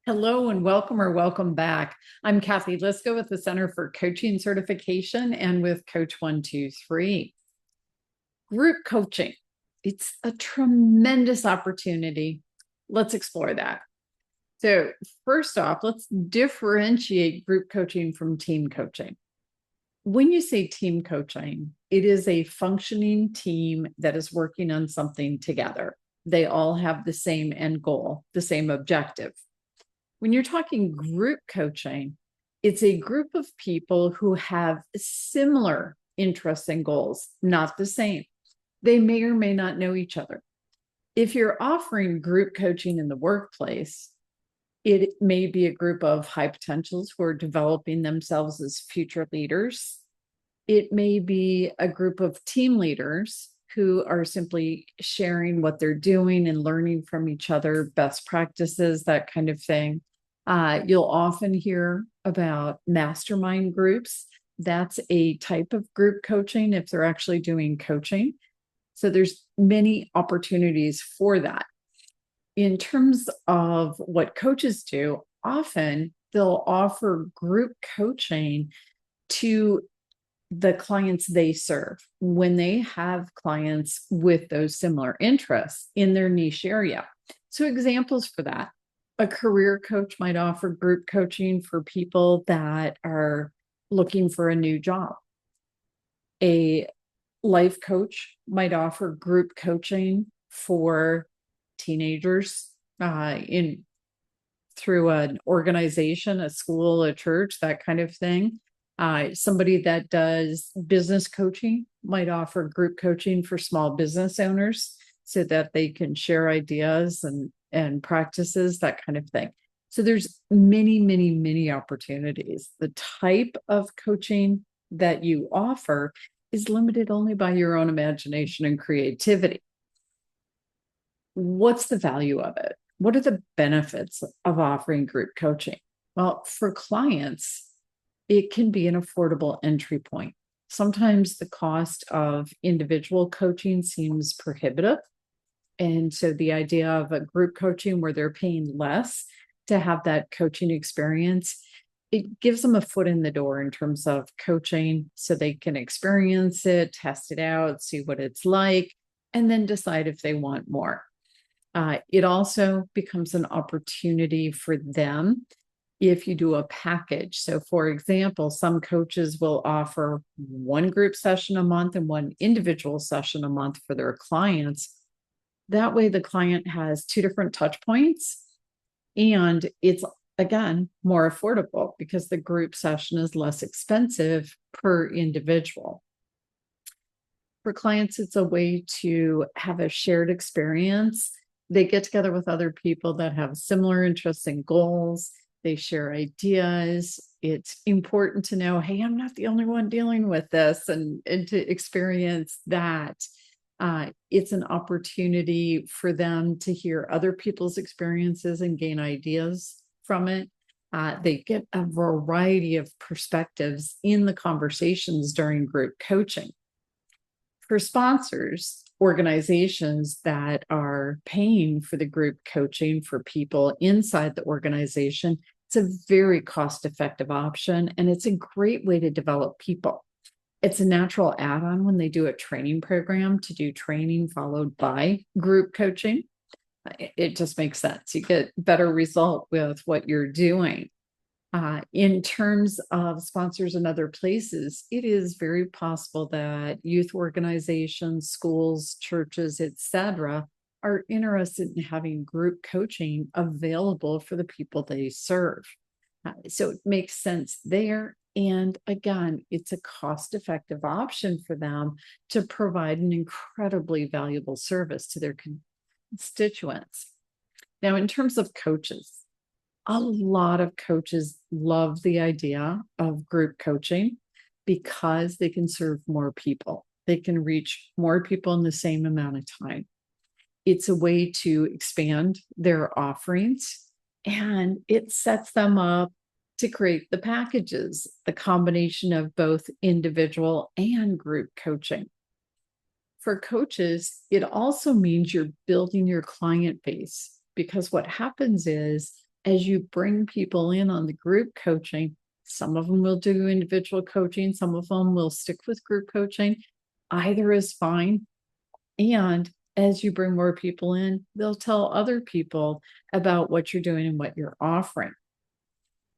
Hello and welcome or welcome back. I'm Cathy Liska with the Center for Coaching Certification and with Coach 123. Group coaching. It's a tremendous opportunity. Let's explore that. So, first off, let's differentiate group coaching from team coaching. When you say team coaching, it is a functioning team that is working on something together. They all have the same end goal, the same objective. When you're talking group coaching, it's a group of people who have similar interests and goals, not the same. They may or may not know each other. If you're offering group coaching in the workplace, it may be a group of high potentials who are developing themselves as future leaders. It may be a group of team leaders who are simply sharing what they're doing and learning from each other, best practices, that kind of thing. You'll often hear about mastermind groups. That's a type of group coaching if they're actually doing coaching. So there's many opportunities for that. In terms of what coaches do, often they'll offer group coaching to the clients they serve when they have clients with those similar interests in their niche area. So examples for that, a career coach might offer group coaching for people that are looking for a new job. A life coach might offer group coaching for teenagers in through an organization, a school, a church, that kind of thing. Somebody that does business coaching might offer group coaching for small business owners so that they can share ideas and practices, that kind of thing. So there's many opportunities. The type of coaching that you offer is limited only by your own imagination and creativity. What's the value of it? What are the benefits of offering group coaching? Well, for clients, it can be an affordable entry point. Sometimes the cost of individual coaching seems prohibitive. And so the idea of a group coaching where they're paying less to have that coaching experience, it gives them a foot in the door in terms of coaching so they can experience it, test it out, see what it's like, and then decide if they want more. It also becomes an opportunity for them if you do a package. So, for example, some coaches will offer one group session a month and one individual session a month for their clients. That way, the client has two different touch points, and it's again more affordable because the group session is less expensive per individual. For clients, it's a way to have a shared experience. They get together with other people that have similar interests and goals. They share ideas. It's important to know, hey, I'm not the only one dealing with this, and to experience that. It's an opportunity for them to hear other people's experiences and gain ideas from it. They get a variety of perspectives in the conversations during group coaching. For sponsors, organizations that are paying for the group coaching for people inside the organization, it's a very cost-effective option, and it's a great way to develop people. It's a natural add-on when they do a training program to do training followed by group coaching. It just makes sense. You get better result with what you're doing. In terms of sponsors in other places, it is very possible that youth organizations, schools, churches, etc., are interested in having group coaching available for the people they serve. So it makes sense there. And again, it's a cost-effective option for them to provide an incredibly valuable service to their constituents. Now, in terms of coaches, a lot of coaches love the idea of group coaching because they can serve more people. They can reach more people in the same amount of time. It's a way to expand their offerings, and it sets them up to create the packages, the combination of both individual and group coaching. For coaches, it also means you're building your client base, because what happens is as you bring people in on the group coaching, some of them will do individual coaching, some of them will stick with group coaching. Either is fine. And as you bring more people in, they'll tell other people about what you're doing and what you're offering.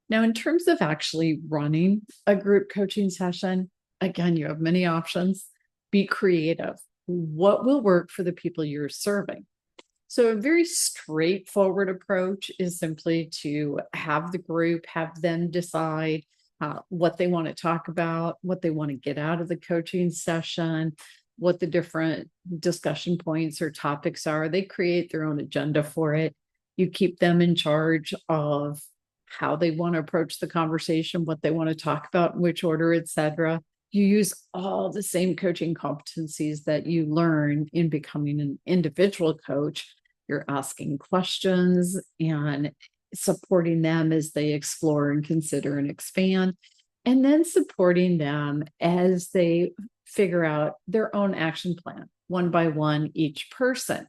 Now, in terms of actually running a group coaching session, again, you have many options. Be creative. What will work for the people you're serving? So a very straightforward approach is simply to have the group, have them decide what they want to talk about, what they want to get out of the coaching session, what the different discussion points or topics are. They create their own agenda for it. You keep them in charge of how they want to approach the conversation, what they want to talk about, in which order, etc. You use all the same coaching competencies that you learn in becoming an individual coach. You're asking questions and supporting them as they explore and consider and expand, and then supporting them as they figure out their own action plan, one by one, each person.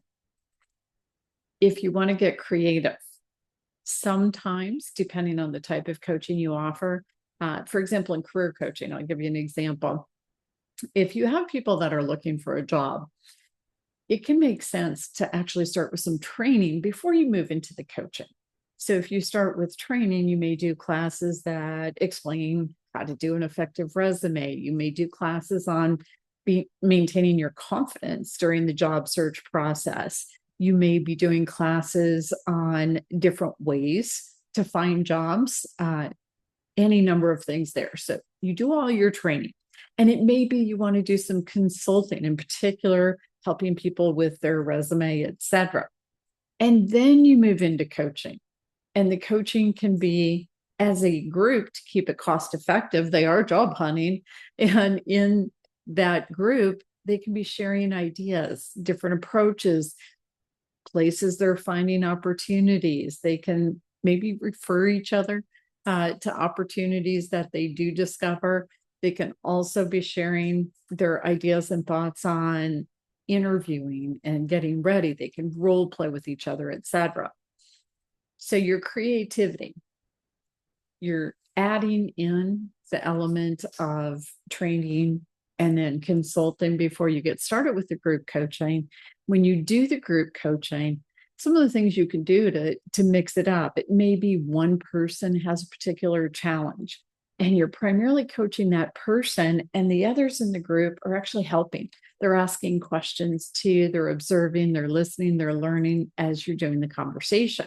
If you want to get creative, sometimes, depending on the type of coaching you offer, for example, in career coaching, I'll give you an example. If you have people that are looking for a job, it can make sense to actually start with some training before you move into the coaching. So if you start with training, you may do classes that explain how to do an effective resume. You may do classes on maintaining your confidence during the job search process. You may be doing classes on different ways to find jobs, any number of things there. So you do all your training. And it may be you want to do some consulting, in particular, helping people with their resume, etc. And then you move into coaching. And the coaching can be as a group to keep it cost effective. They are job hunting. And in that group, they can be sharing ideas, different approaches, places they're finding opportunities. They can maybe refer each other to opportunities that they do discover. They can also be sharing their ideas and thoughts on interviewing and getting ready. They can role play with each other, etc. So your creativity, you're adding in the element of training and then consulting before you get started with the group coaching. When you do the group coaching, some of the things you can do to mix it up, it may be one person has a particular challenge and you're primarily coaching that person, and the others in the group are actually helping. They're asking questions too, they're observing, they're listening, they're learning as you're doing the conversation.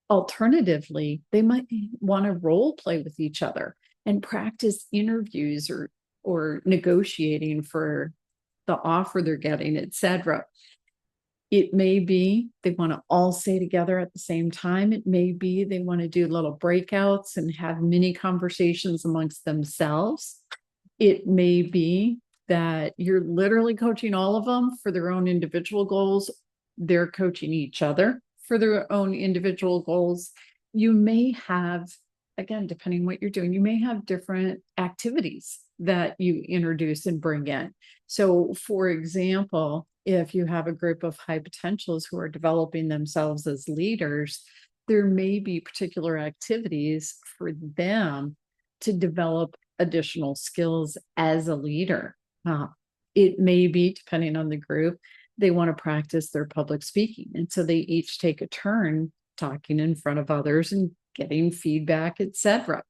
Alternatively, they might want to role play with each other and practice interviews or negotiating for the offer they're getting, etc. It may be they want to all stay together at the same time. It may be they want to do little breakouts and have mini conversations amongst themselves. It may be that you're literally coaching all of them for their own individual goals. They're coaching each other for their own individual goals. You may have, again, depending on what you're doing, you may have different activities that you introduce and bring in. So, for example, if you have a group of high potentials who are developing themselves as leaders, there may be particular activities for them to develop additional skills as a leader. It may be, depending on the group, they want to practice their public speaking. And so they each take a turn talking in front of others and getting feedback, etc.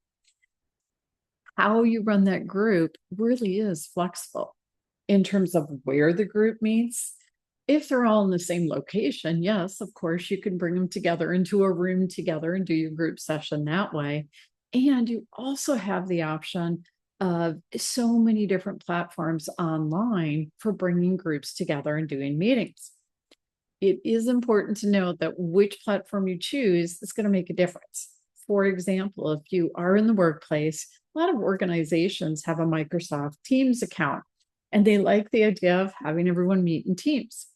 How you run that group really is flexible in terms of where the group meets. If they're all in the same location, yes, of course, you can bring them together into a room together and do your group session that way. And you also have the option of so many different platforms online for bringing groups together and doing meetings. It is important to note that which platform you choose is going to make a difference. For example, if you are in the workplace, a lot of organizations have a Microsoft Teams account, and they like the idea of having everyone meet in Teams.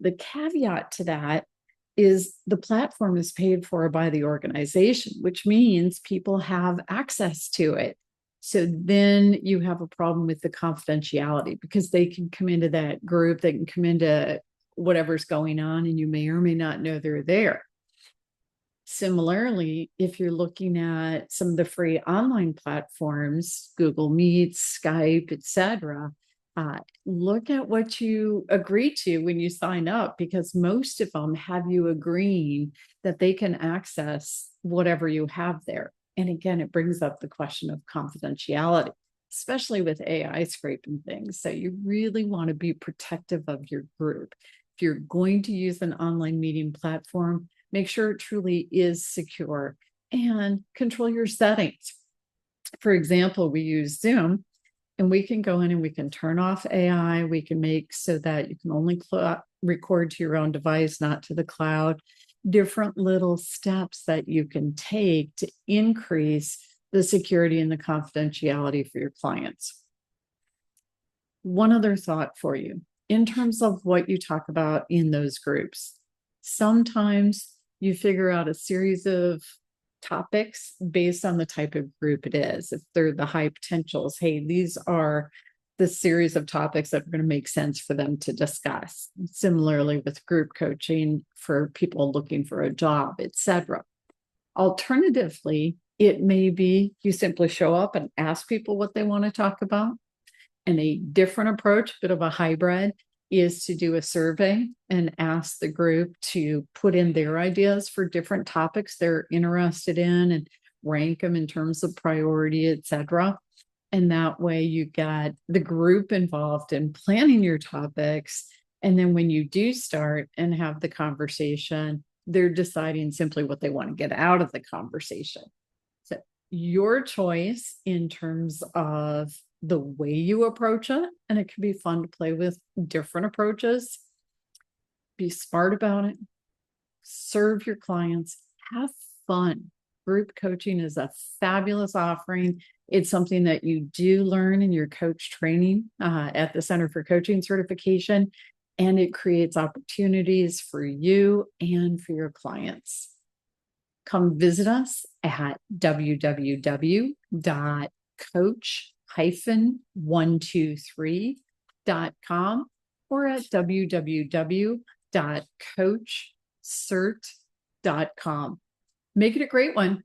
The caveat to that is the platform is paid for by the organization, which means people have access to it. So then you have a problem with the confidentiality, because they can come into that group, they can come into whatever's going on, and you may or may not know they're there. Similarly, if you're looking at some of the free online platforms, Google Meets, Skype, etc., look at what you agree to when you sign up, because most of them have you agreeing that they can access whatever you have there. And again, it brings up the question of confidentiality, especially with AI scraping things. So you really want to be protective of your group. If you're going to use an online meeting platform, make sure it truly is secure and control your settings. For example, we use Zoom, and we can go in and we can turn off AI. We can make so that you can only record to your own device, not to the cloud. Different little steps that you can take to increase the security and the confidentiality for your clients. One other thought for you in terms of what you talk about in those groups. Sometimes you figure out a series of topics based on the type of group it is. If they're the high potentials, hey, these are the series of topics that are going to make sense for them to discuss. Similarly with group coaching for people looking for a job, etc. Alternatively, it may be you simply show up and ask people what they want to talk about. And a different approach, bit of a hybrid, is to do a survey and ask the group to put in their ideas for different topics they're interested in and rank them in terms of priority, etc. And that way you get the group involved in planning your topics. And then when you do start and have the conversation, they're deciding simply what they want to get out of the conversation. So your choice in terms of the way you approach it, and it can be fun to play with different approaches. Be smart about it. Serve your clients. Have fun. Group coaching is a fabulous offering. It's something that you do learn in your coach training at the Center for Coaching Certification, and it creates opportunities for you and for your clients. Come visit us at www.coach-123.com or at www.coachcert.com. Make it a great one.